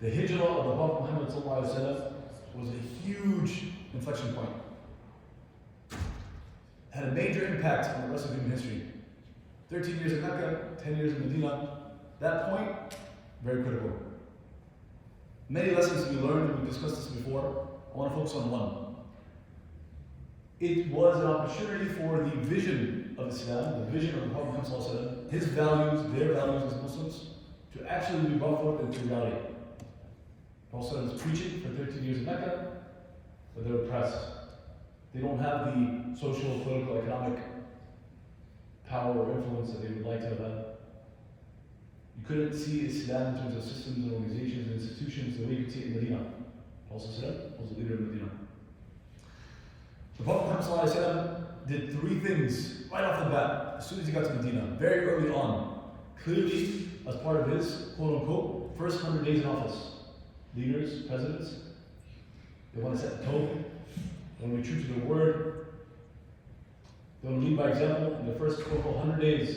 The hijrah of the Prophet Muhammad ﷺ was a huge inflection point. Had a major impact on the rest of human history. 13 years in Mecca, 10 years in Medina. That point, very critical. Many lessons to be learned, and we've discussed this before. I want to focus on one. It was an opportunity for the vision of Islam, the vision of the Prophet Muhammad ﷺ, his values, their values as Muslims, to actually be brought forth into reality. The Prophet ﷺ was preaching for 13 years in Mecca, but they're oppressed. They don't have the social, political, economic power or influence that they would like to have had. You couldn't see Islam in terms of systems and organizations and institutions the way you could see it in Medina. The Prophet ﷺ was the leader in Medina. The Prophet Muhammad ﷺ did three things right off the bat as soon as he got to Medina, very early on. Clearly, as part of his quote unquote first 100 days in office. Leaders, presidents, they want to set the tone, they want to be true to their word, they want to lead by example. In the first quote unquote 100 days,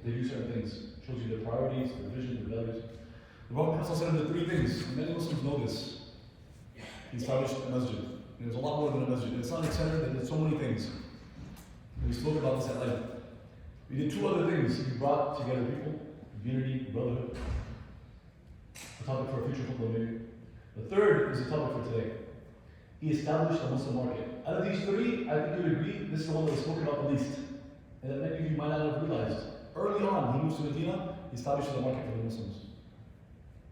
they do certain things. It shows you their priorities, their vision, their values. The Prophet Muhammad did three things. Many Muslims know this. He established a masjid. There's a lot more than a masjid. In the Islamic Center, they did so many things. We spoke about this at length. We did two other things. He brought together people, unity, brotherhood. A topic for a future khutbah maybe. The third is a topic for today. He established a Muslim market. Out of these three, I think you would agree, this is the one that was spoken about the least. And that many of you might not have realized. Early on, he moves to Medina, he establishes a market for the Muslims.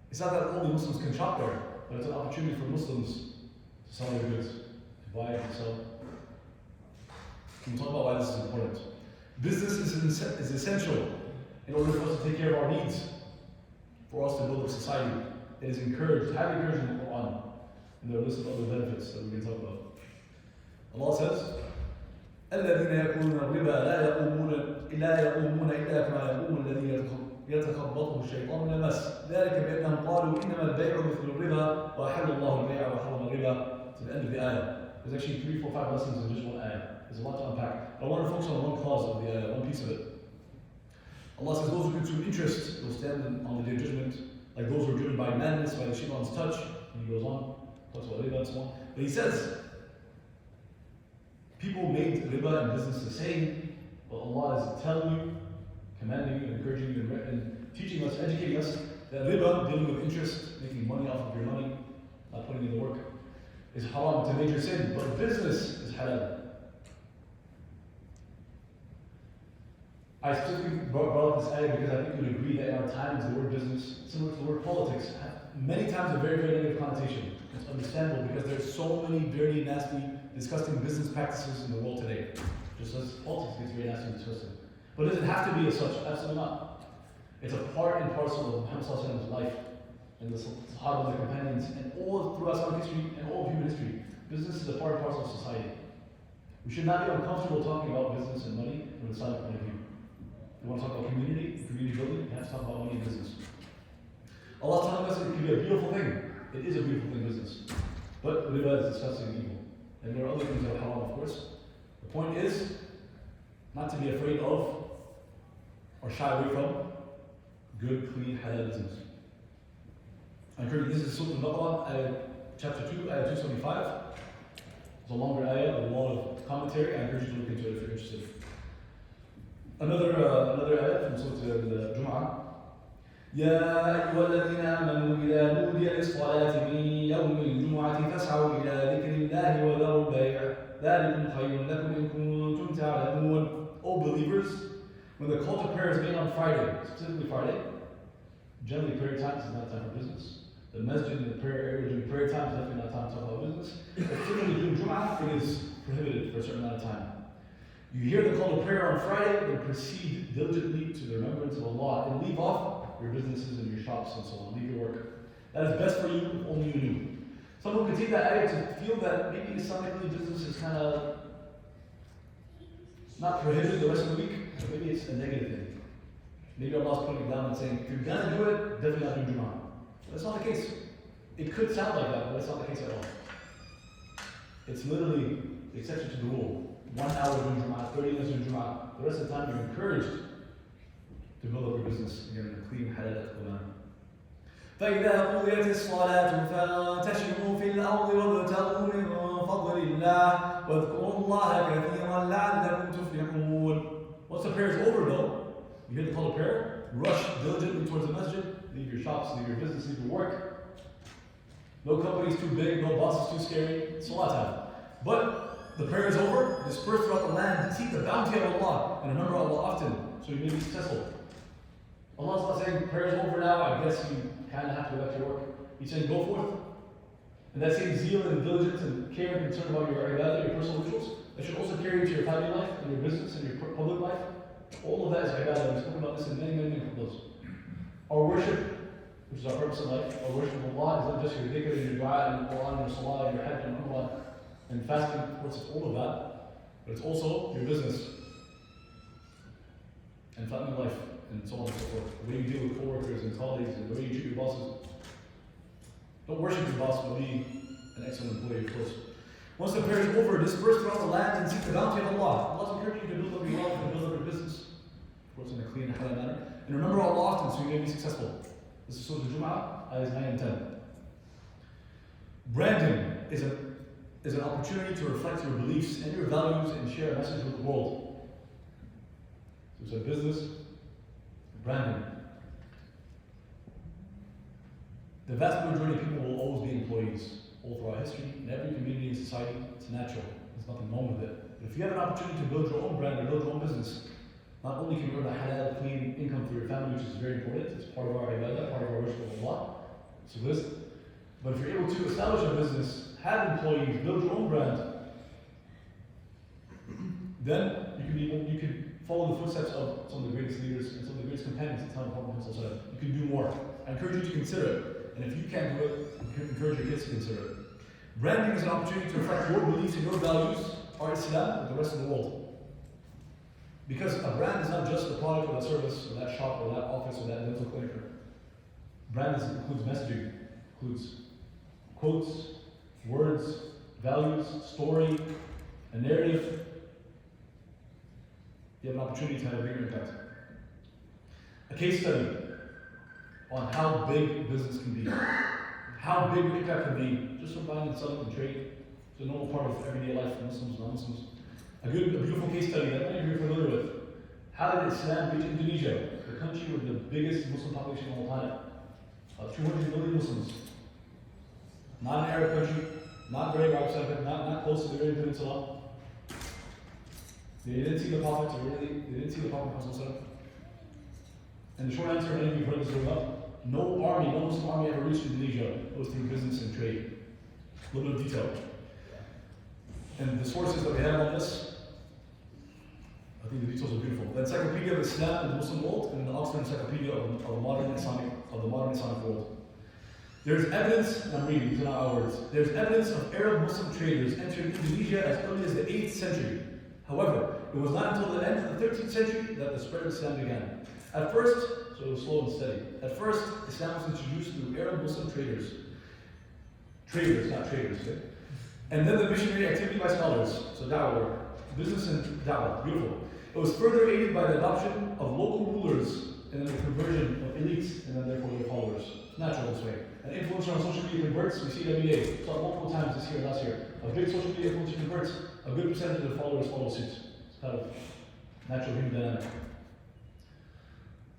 It's not that only Muslims can shop there, but it's an opportunity for Muslims to sell their goods, to buy and sell. We'll talk about why this is important. Business is essential in order for us to take care of our needs, for us to build a society. It is encouraged, highly encouraged in the Quran, and there are a list of other benefits that we can talk about. Allah says, الذين يأكلون الربا لا يقومون إلا كما يقوم الذي يتخبطه الشيطان من المس ذلك بأنهم قالوا إنما البيع مثل الربا وأحل الله البيع وحرم الربا. To the end of the ayah. There's actually 3, 4, 5 lessons in just one ayah. There's a lot to unpack. But I want to focus on one clause of the ayah, one piece of it. Allah says those who consume interest will stand on the day of judgment, like those who are driven by madness, by the shaitan's touch. And he goes on, talks about riba and so on. But he says, people made riba and business the same, but Allah is telling you, commanding you, encouraging you, and teaching us, educating us that riba, dealing with interest, making money off of your money, not putting in the work, is haram, it's a major sin, but business is halal. I specifically brought up this ayah because I think you'd agree that in our times the word business, similar to the word politics, many times a very, very negative connotation. It's understandable because there's so many dirty, nasty, disgusting business practices in the world today. Just as politics gets very nasty and disgusting. But does it have to be as such? Absolutely not. It's a part and parcel of Muhammad's life and the Sahaba and the companions and all throughout Islamic history and all of human history. Business is a part and parcel of society. We should not be uncomfortable talking about business and money from the Islamic point of view. We want to talk about community building, we have to talk about money and business. Allah's telling us it can be a beautiful thing. It is a beautiful thing, business. But riba is disgusting and evil. And there are other things that are haram, of course. The point is not to be afraid of or shy away from good, clean, halal business. I encourage you, this is Surah Al-Baqarah, chapter 2, ayah 275. It's a longer ayah with a lot of commentary. I encourage you to look into it if you're interested. Another ayah from Surah Al-Jum'ah. يا أيها الذين آمنوا إذا نودي للصلاة من يوم الجمعة فاسعوا إلى ذكر الله وذروا البيع ذلكم خير لكم إن كنتم تعلمون. O believers, when the call to prayer is made on Friday, specifically Friday, generally prayer times is not time for business. The masjid and the prayer area during prayer time is definitely not time to talk about business. But typically during Jum'ah, it is prohibited for a certain amount of time. You hear the call to prayer on Friday, then proceed diligently to the remembrance of Allah and leave off your businesses and your shops and so on. Leave your work. That is best for you if only you knew. Someone could take that ayah to feel that maybe Islamically business is kind of not prohibited the rest of the week, but maybe it's a negative thing. Maybe Allah's putting it down and saying, if you're going to do it, definitely not do Jum'ah. That's not the case. It could sound like that, but that's not the case at all. It's literally the exception to the rule. 1 hour during Jum'ah, 30 minutes during Jum'ah. The rest of the time you're encouraged to build up your business again in a clean, halal, ethical manner. فإذا قضيت الصلاة فانتشروا في الأرض وابتغوا من فضل الله واذكروا الله كثيرا لعلكم تفلحون. Once the prayer is over though, you hear the call of prayer, rush diligently towards the masjid, leave your shops, leave your business, leave your work. No company is too big, no boss is too scary, salah time. But the prayer is over, disperse throughout the land, seek the bounty of Allah, and remember Allah often, so you may be successful. Allah's not saying prayer is over now, I guess you kind of have to go back to work. He's saying go forth. And that same zeal and diligence and care and concern about your ibadah, your personal rituals, that should also carry into your family life, and your business, and your public life. All of that is ibadah. We've spoken about this in many those. Our worship, which is our purpose in life, our worship of Allah is not just your dhikr and your dua and Quran and your salah and your hajj and umrah and fasting, of course it's all of that, but it's also your business and family life and so on and so forth. The way you deal with co-workers and colleagues and the way you treat your bosses. Don't worship your boss, but be an excellent employee, of course. Once the prayer is over, disperse throughout the land and seek the bounty of Allah. Allah's encouraging you to build up your wealth and build up your business. Of course, in a clean and halal manner. And remember Allah often so you may be successful. This is Surah Al-Jum'ah, ayahs 9 and 10. Branding is an opportunity to reflect your beliefs and your values and share a message with the world. So it's a business, branding. The vast majority of people will always be employees, all throughout history, in every community and society. It's natural. There's nothing wrong with it. But if you have an opportunity to build your own brand or build your own business, not only can you earn a halal, clean income for your family, which is very important, it's part of our ibadah, part of our worship of Allah, it's a list. But if you're able to establish a business, have employees, build your own brand, then you can follow the footsteps of some of the greatest leaders and some of the greatest companions in the time of Prophet. You can do more. I encourage you to consider it. And if you can't do it, I encourage your kids to consider it. Branding is an opportunity to reflect your beliefs and your values, our Islam, with the rest of the world. Because a brand is not just the product or the service or that shop or that office or that dental clinic. Brand includes messaging, includes quotes, words, values, story, a narrative. You have an opportunity to have a bigger impact. A case study on how big business can be. How big the impact can be just from buying and selling and trade. It's a normal part of everyday life for Muslims and non-Muslims. A beautiful case study that many of you are familiar with. How did Islam reach Indonesia, the country with the biggest Muslim population on the planet? 200 million Muslims. Not an Arab country, not very Arab, not close to the Arabian Peninsula. They didn't see the Prophet, they didn't see the Prophet. And the short answer, many of you have heard this growing up, no Muslim army ever reached Indonesia. It was through business and trade. A little bit of detail. And the sources that we have on this, I think the details are beautiful. The Encyclopedia of Islam in the Muslim world and the Oxford Encyclopedia of the modern Islamic world. There's evidence, and I'm reading, these are not our words. There's evidence of Arab Muslim traders entering Indonesia as early as the 8th century. However, it was not until the end of the 13th century that the spread of Islam began. At first, so it was slow and steady. At first, Islam was introduced through Arab Muslim traders. Traders, not traders, okay? And then the missionary activity by scholars. So da'wah work. Business and da'wah, beautiful. It was further aided by the adoption of local rulers and then the conversion of elites and then therefore their followers. It's natural this way. An influencer on social media converts, we see it every day. We saw it multiple times this year and last year. A big social media influencer converts, a good percentage of the followers follow suit. It's kind of natural human dynamic.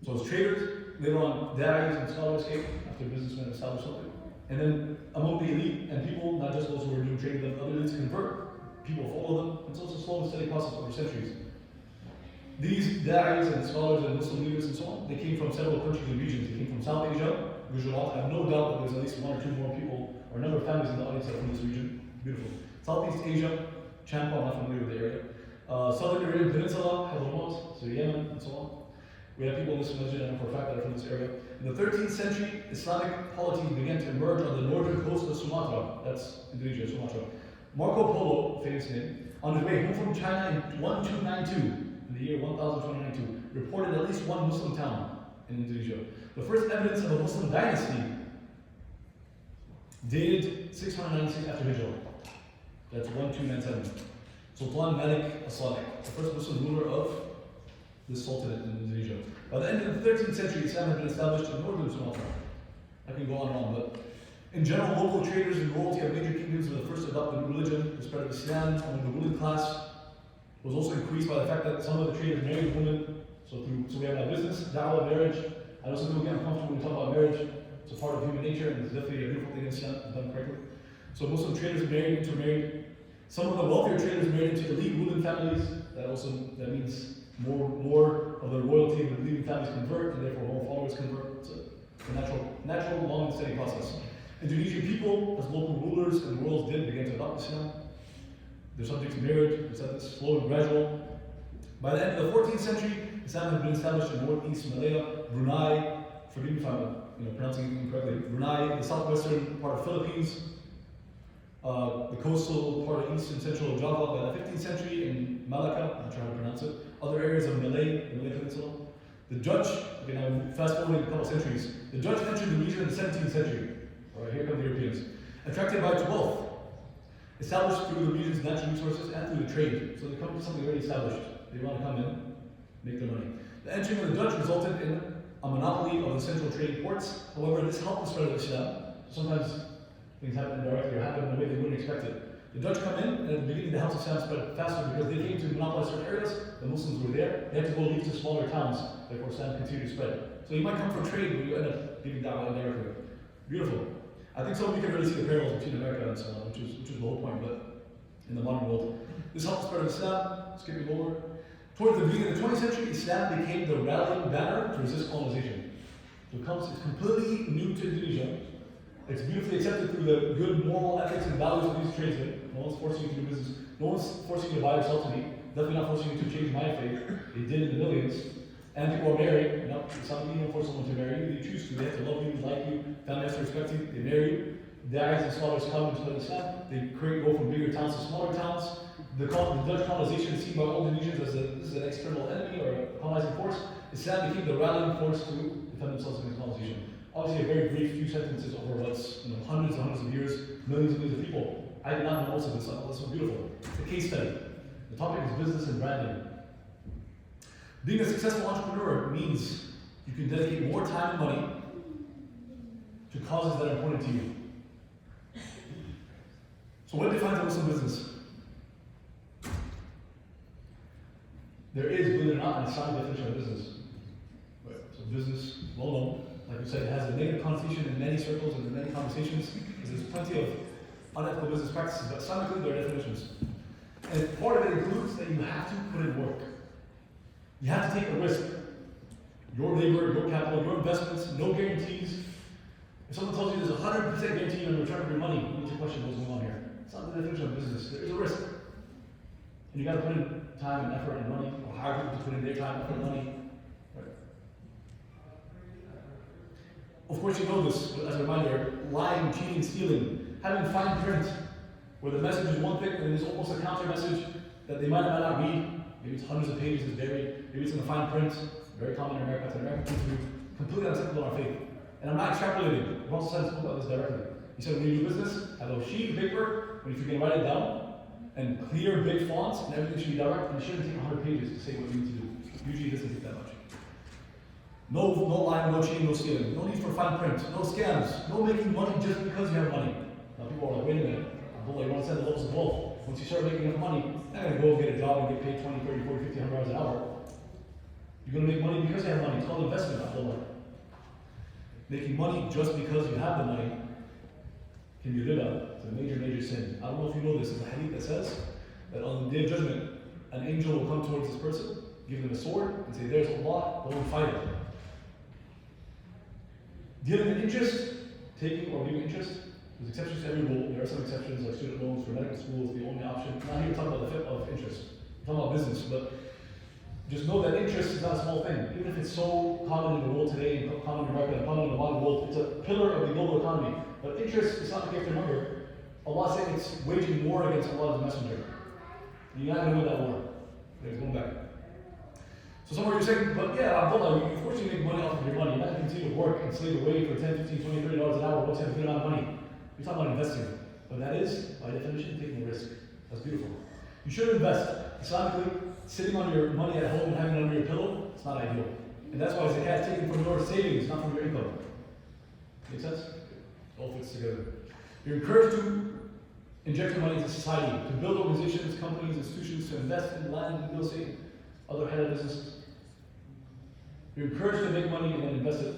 So it's traders, later on da'is and scholars came after businessmen established something. And then among the elite and people, not just those who were doing trading, but other elites convert, people follow them. It's also a slow and steady process over centuries. These da'is and scholars and Muslim leaders and so on, they came from several countries and regions. They came from South Asia, Gujarat. I have no doubt that there's at least one or two more people, or a number of families in the audience that are from this region. Beautiful. Southeast Asia, Champa, I'm not familiar with the area. Southern Arabian Peninsula, Hadramaut, so Yemen, and so on. We have people in this masjid, and for a fact that are from this area. In the 13th century, Islamic polities began to emerge on the northern coast of Sumatra. That's Indonesia, Sumatra. Marco Polo, famous name, on his way home from China in 1292, in the year 1292, reported at least one Muslim town in Indonesia. The first evidence of a Muslim dynasty dated 696 after Hijrah. That's 1297. Sultan Malik as-Salih, the first Muslim ruler of this sultanate in Indonesia. By the end of the 13th century, Islam had been established in northern Sumatra. I can go on and on, but in general, local traders and royalty of major kingdoms were the first to adopt the new religion. The spread of Islam among the ruling class was also increased by the fact that some of the traders married women. So we have now business, da'wah, marriage. I know some people get uncomfortable when we talk about marriage. It's a part of human nature, and it's definitely a beautiful thing in Islam, if done correctly. So Muslim traders married, intermarried. Some of the wealthier traders married into elite ruling families. That means more of the royalty of the leading families convert, and therefore more followers convert. It's a natural, long and steady process. Indonesian people, as local rulers and royals did, began to adopt Islam. They're subject to marriage. We said this, slow and gradual. By the end of the 14th century, Islam had been established in northeast Malaya, Brunei, forgive me if I'm pronouncing it incorrectly, Brunei, the southwestern part of Philippines, the coastal part of east and central Java by the 15th century, in Malacca, I'm not sure how to pronounce it, other areas of Malay, the Malay Peninsula. The Dutch, now fast forwarding a couple centuries, the Dutch entered the region in the 17th century. All right, here come the Europeans. Attracted by its wealth, established through the region's natural resources and through the trade. So they come to something already established. They want to come in, make their money. The entry of the Dutch resulted in a monopoly of the central trading ports. However, this helped the spread of Islam. Sometimes things happen indirectly or happen in a way they wouldn't expect it. The Dutch come in, and at the beginning, the helped Islam spread faster because they came to monopolize certain areas. The Muslims were there. They had to go leave to smaller towns. Therefore, Islam continued to spread. So you might come for trade, but you end up giving da'wah indirectly. Beautiful. I think some of you can really see the parallels between America and so on, which is the whole point, but in the modern world. This helped the spread of Islam, skipping over. Towards the beginning of the 20th century, Islam became the rallying banner to resist colonization. So it's completely new to Indonesia. It's beautifully accepted through the good moral ethics and values of these tradesmen. No one's forcing you to do business. No one's forcing you to buy or sell to me. Definitely not forcing you to change my faith. They did in the millions. And people are married. No, it's not even force someone to marry you. They choose to. They have to love you, like you. Family has to respect you. They marry you. Dads and scholars come and spread Islam. They go from bigger towns to smaller towns. The Dutch colonization is seen by all Indonesians as this is an external enemy or a colonizing force. Islam became the rallying force to defend themselves against colonization. Obviously, a very brief few sentences over what's hundreds and hundreds of years, millions and millions of people. I did not know most of this. This was beautiful. It's a case study. The topic is business and branding. Being a successful entrepreneur means you can dedicate more time and money to causes that are important to you. So what defines a Muslim business? There is, believe it or not, an Islamic definition of business. Right. So business, well known, like we said, it has a negative connotation in many circles and in many conversations, because there's plenty of unethical business practices, but Islamically there are definitions. And part of it includes that you have to put in work. You have to take a risk. Your labor, your capital, your investments, no guarantees. If someone tells you there's a 100% guarantee on the return of your money, you need to question what's going on here. It's not the definition of business. There is a risk. And you got to put in time and effort and money, or hire people to put in their time, effort, and money. Right. Of course, you know this, but as a reminder, lying, cheating, stealing, having fine print, where the message is one thing and there's almost a counter message that they might or might not read. Maybe it's hundreds of pages, it's buried, maybe it's in the fine print, very common in America, it's an American thing to do, completely unacceptable in our faith. And I'm not extrapolating, the Prophet spoke about this directly. He said, when you do business, have a sheet of paper, when you can write it down, and clear big fonts, and everything should be direct, and it shouldn't take 100 pages to say what you need to do. Usually it doesn't take that much. No lying, no cheating, no stealing. No need for fine print, no scams, no making money just because you have money. Now people are like, wait a minute, you want to send the levels of wealth. Once you start making enough money, you're not going to go get a job and get paid 20, 30, 40, 50, 100 hours an hour. You're going to make money because you have money. It's called investment, I feel like. Making money just because you have the money can be riba. It's a major, major sin. I don't know if you know this. There's a hadith that says that on the day of judgment, an angel will come towards this person, give them a sword, and say, there's Allah, go and fight it. Dealing in interest, taking or giving interest, there's exceptions to every rule. There are some exceptions, like student loans for medical school is the only option. I'm not here to talk about the fit of interest. I'm talking about business, but just know that interest is not a small thing. Even if it's so common in the world today, and common in America, and common in the modern world, it's a pillar of the global economy. But interest is not the gift of number. Allah said it's waging war against Allah's messenger. You're not going to win that war. Okay, going back. So some of you are saying, but yeah, Abdullah, you force you to make money off of your money. You're not going to continue to work and slave away for 10, 15, 20, $30 an hour once you have a good amount of money. You're talking about investing. But that is, by definition, taking a risk. That's beautiful. You should invest. Islamically, sitting on your money at home and having it under your pillow, it's not ideal. And that's why zakat is taken from your savings, not from your income. Make sense? It all fits together. You're encouraged to inject your money into society, to build organizations, companies, institutions, to invest in land, real estate, other headed businesses. You're encouraged to make money and then invest it.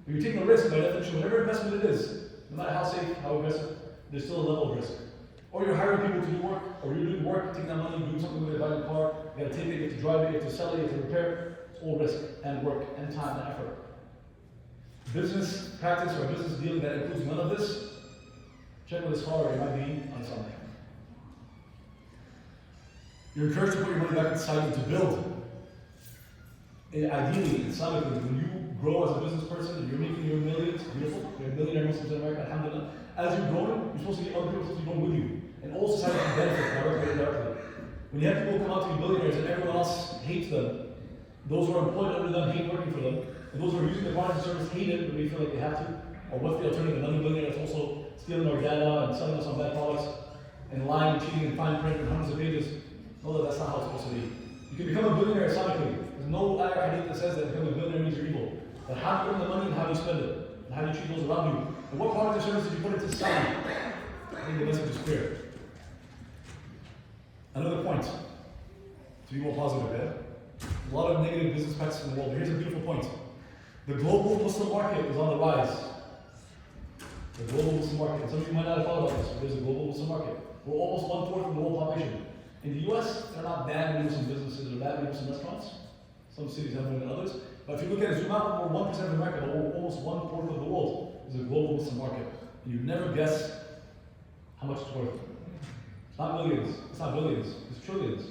But you're taking a risk by definition, whatever investment it is, no matter how safe, how aggressive, there's still a level of risk. Or you're hiring people to do work, or you're doing work, taking that money, doing something with it, buying a car, you gotta take it, you have to drive it, you have to sell it, you have to repair it. It's all risk and work and time and effort. Business practice or business dealing that includes none of this, check with this scholar, you might be on something. You're encouraged to put your money back in society to build. Ideally, Islamically, when you grow as a business person and you're making your millions, beautiful, you're a millionaire Muslims in America, alhamdulillah. As you're growing, you're supposed to get other people supposed to be growing with you. And all society can benefit directly or indirectly. When you have people come out to be billionaires and everyone else hates them, those who are employed under them hate working for them, and those who are using their products and service hate it, but they feel like they have to. Or what's the alternative? Another billionaire that's also stealing our data and selling us on bad products and lying and cheating and fine print and hundreds of pages. No, that's not how it's supposed to be. You can become a billionaire Islamically. There's no ayah hadith that says that becoming a billionaire means you're evil. But how do you earn the money and how do you spend it? And how do you treat those around you? And what products or services did you put into society? I think the message is clear. Another point, to be more positive, yeah? A lot of negative business practices in the world, but here's a beautiful point. The global Muslim market is on the rise. The global Muslim market, and some of you might not have thought about this, but there's a global Muslim market. We're almost 1/4 of the world population. In the US, there are not that many Muslim businesses or that many Muslim restaurants. Some cities have more than others. But if you look at it, zoom out, we're 1% of America, but we're almost 1/4 of the world is a global Muslim market. And you never guess how much it's worth. It's not millions, it's not billions, it's trillions.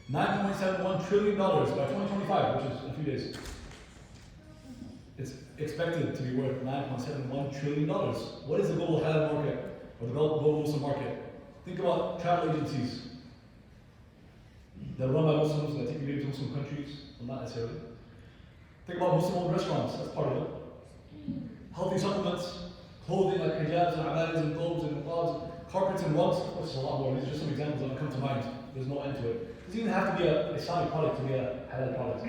$9.71 trillion by 2025, which is in a few days. It's expected to be worth $9.71 trillion. What is the global halal market or the global Muslim market? Think about travel agencies that are run by Muslims that take you maybe to Muslim countries, well, not necessarily. Think about Muslim-owned restaurants, that's part of it. Healthy supplements, clothing like hijabs and abadas and thobes and niqabs, carpets and rugs. Of course, there's a lot more. These are just some examples that come to mind. There's no end to it. It doesn't even have to be an Islamic product to be a halal product.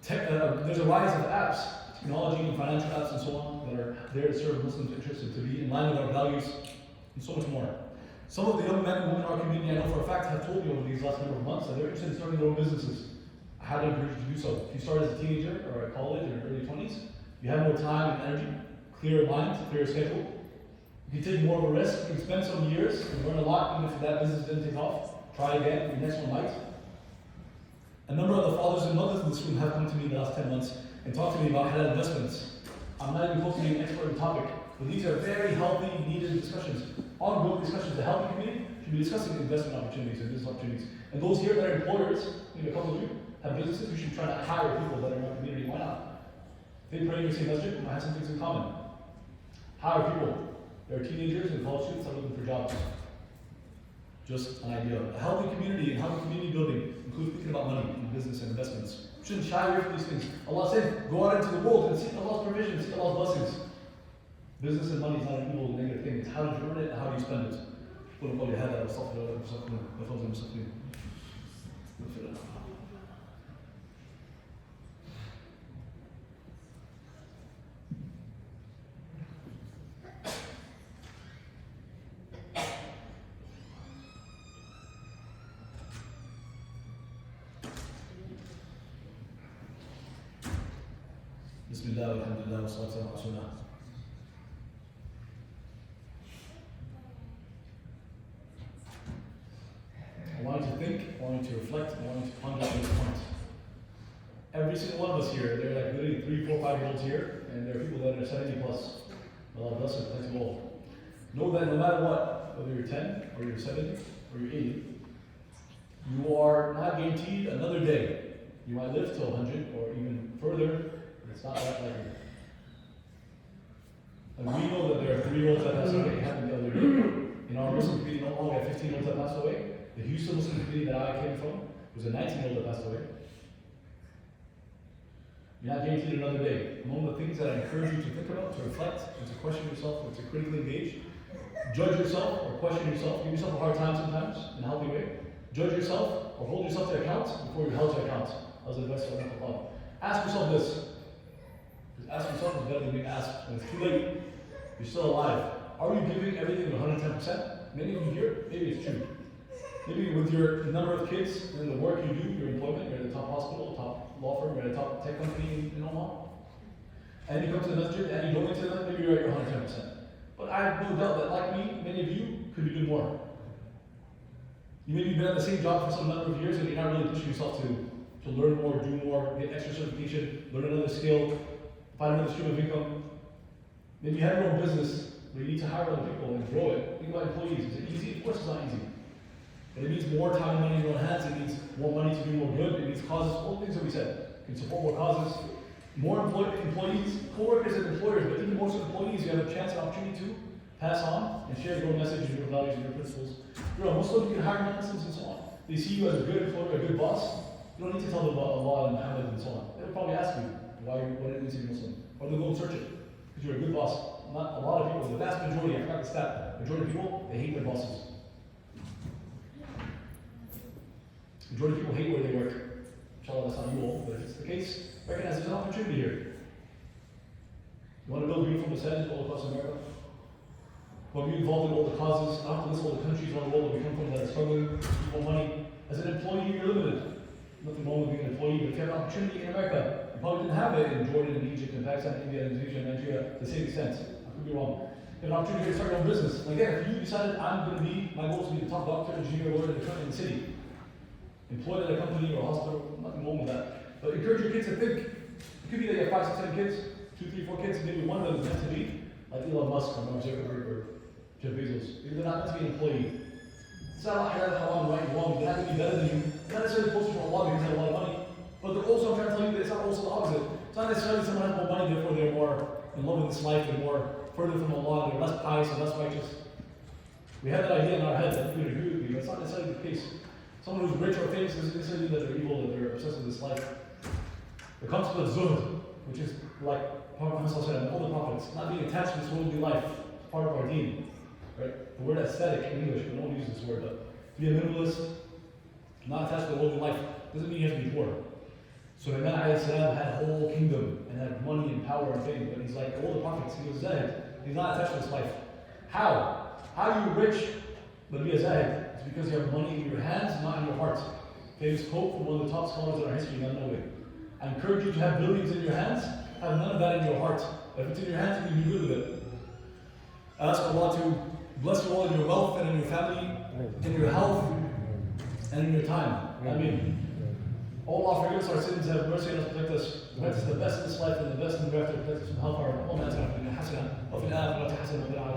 There's a rise of apps, technology and financial apps and so on, that are there to serve Muslims' interests and to be in line with our values, and so much more. Some of the young men and women in our community, I know for a fact, have told me over these last number of months that they're interested in starting their own businesses. I highly encourage you to do so. If you start as a teenager or at college or early 20s, you have more time and energy, clearer mind, clearer schedule. You can take more of a risk. You can spend some years and learn a lot, even if that business didn't take off. Try again, the next one might. A number of the fathers and mothers in this room have come to me in the last 10 months and talked to me about halal investments. I'm not even close to being an expert in the topic, but these are very healthy, needed discussions. Ongoing discussions. The healthy community should be discussing investment opportunities and business opportunities. And those here that are employers, maybe a couple of you, have businesses, we should try to hire people that are in our community. Why not? If they pray in the same masjid, we might have some things in common. Hire people. There are teenagers and college students that are looking for jobs. Just an idea. A healthy community and healthy community building includes thinking about money and business and investments. We shouldn't shy away from these things. Allah said, go out into the world and seek Allah's provision, seek Allah's blessings. Business and money is not an evil, negative thing. It's how do you earn it and how do you spend it. Bismillah, alhamdulillah, wa salatu ala rasulullah. I want you to think, I want you to reflect, I want you to ponder on this point. Every single one of us here, there are like literally 3, 4, 5-year-olds here, and there are people that are 70 plus. Allah bless them, thanks to all. Know that no matter what, whether you're 10, or you're 70, or you're 80, you are not guaranteed another day. You might live till 100 or even further, but it's not that likely. And we know that there are 3-year-olds that passed away, it happened the other day. In our Muslim community, we have 15-year-olds that passed away. The Houston Muslim community that I came from was a 19-year-old that passed away. You're not guaranteed another day. Among the things that I encourage you to think about, to reflect, and to question yourself, or to critically engage, judge yourself or question yourself, give yourself a hard time sometimes in a healthy way. Judge yourself or hold yourself to account before you're held to account. That was the advice of Allah. Ask yourself this. Because asking yourself is better than being asked when it's too late. You're still alive. Are you giving everything 110%? Many of you here, maybe it's true. Maybe with your number of kids and the work you do, your employment, you're at the top hospital, top law firm, you're at the top tech company in Oman. And you come to the masjid and you donate to them, maybe you're at your 110%. But I have no doubt that, like me, many of you could be doing more. You maybe been at the same job for some number of years and you're not really pushing yourself to learn more, do more, get extra certification, learn another skill, find another stream of income. Maybe you have your own business where you need to hire other people and grow it. Think about employees. Is it easy? Of course it's not easy. And it means more time and money in your own hands. It means more money to do more good. It means causes, all the things that we said. You can support more causes, more employees, co-workers and employers, but even more so employees, you have a chance and opportunity to pass on and share your own message and your values and your principles. You're a Muslim, you can hire non-Muslims and so on. They see you as a good employer, a good boss. You don't need to tell them about Allah and Muhammad and so on. They'll probably ask you what it means to be Muslim. Or they'll go and search it. Because you're a good boss. Not a lot of people, the vast majority, I forgot the stat, majority of people, they hate their bosses. Majority of people hate where they work. Inshallah, that's not you all, but if it's the case, recognize there's an opportunity here. You want to build beautiful masajid all across America? Want to be involved in all the causes, not to list all the countries around the world that we come from that are struggling, people money. As an employee, you're limited. Nothing wrong with being an employee, but if you have an opportunity in America, you probably didn't have it in Jordan, and Egypt, and Pakistan, India, Indonesia, and Nigeria to the same extent. I could be wrong. You have an opportunity to start your own business. And again, if you decided I'm going to be, my goal is to be the top doctor, engineer, lawyer in the city, employed at a company or a hospital, nothing wrong with that. But encourage your kids to think. It could be that you have 5, 6, 7 kids, 2, 3, 4 kids, maybe one of them is meant to be like Elon Musk or Mark Zuckerberg or Jeff Bezos. Maybe they're not meant to be an employee. It's not halal, haram, right, wrong. They're not going to be better than you. They're not necessarily closer to Allah because they have a lot of money. But they're also, I'm trying to tell you that it's not also the opposite. It's not necessarily someone has more money, therefore they're more in love with this life, they're more further from Allah, they're less pious and less righteous. We have that idea in our head that we would agree with you, but it's not necessarily the case. Someone who's rich or famous doesn't necessarily mean that they're evil, that they're obsessed with this life. The concept of zuhd, which is like Prophet Muhammad and all the prophets, not being attached to this worldly life, it's part of our deen. Right? The word aesthetic in English, we don't use this word, but to be a minimalist, not attached to the worldly life, doesn't mean you have to be poor. Sulaiman had a whole kingdom and had money and power and fame, but he's like all the prophets, he was zahid. He's not attached to this life. How? How are you rich but be a zahid? It's because you have money in your hands, not in your heart. Famous quote from one of the top scholars in our history, Imam Nawawi. I encourage you to have billions in your hands, have none of that in your heart. If it's in your hands, you can be good with it. I ask Allah to bless you all in your wealth and in your family, in your health, and in your time. Ameen. Oh Allah, forgive us our sins, have mercy on us, protect us. Grant us the best in this life and the best in the hereafter, protect us from hellfire. اللهم آتنا في الدنيا حسنة وفي الآخرة حسنة وقنا